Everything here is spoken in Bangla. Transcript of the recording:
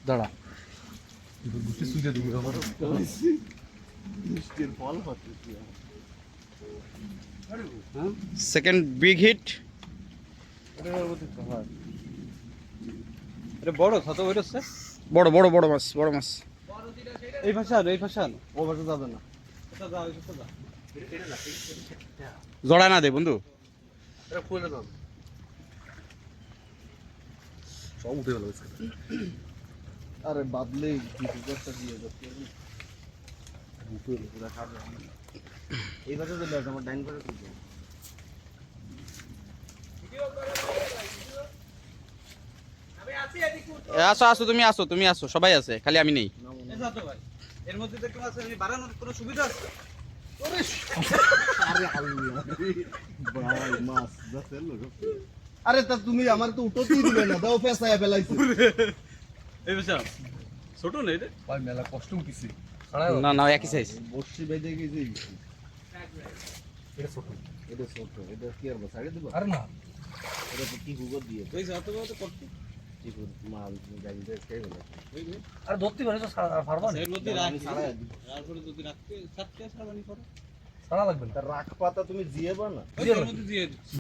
দাঁড়া গুটি সুইতে তুমি আমার মিষ্টির ফল হচ্ছে সেকেন্ড বিগ হিট। এটা বড় ছাতা ওইটাছে বড় বড় বড় মাছ, বড় মাছ। এই ভাষান এই ভাষান ও ভাষা যাবে না এটা দাও এটা দাও জড়া না দে বন্ধু। এটা খুলে দাও সব উঠে গেল আরে বাদলে ভিডিওটা দিয়ে যাচ্ছে উঠে পুরো খাবে এই ভাষা চলে আসে আমার ডাইন করে তুলবে আসো আসো, তুমি আসো, তুমি আসো, সবাই আছে, খালি আমি নেই। এটা তো ভাই এর মধ্যে দেখতে আছে বাড়ানোর কোনো সুবিধা আছে? আরে আল্লাহ ভাই মাছ যাচ্ছে লোক আরে তা তুমি আমার তো উঠতেই দিবে না দাও ফেসায় ফেলাইছো এই ভাষা ছোট না এটা ভাই মেলা কষ্ট উঠিছি না না, একই সাইজ। বর্ষি বেঁধে গেছি এটা ছোট এটা ছোট এটা কি আর সাইডে দিব আরে না এটা তো কি হুগো দিয়ে এই যত বড় করতে কি মাল গাড়িতে খেয়ে গেল আর ধরতে পারে তো ফারবা না এর মধ্যে আমি ছাড়াই দিব তারপরে যদি রাখতে সাতটা সারানি করো সারা লাগবে না রাখ পাতা তুমি জিয়েবা না এর মধ্যে দিয়ে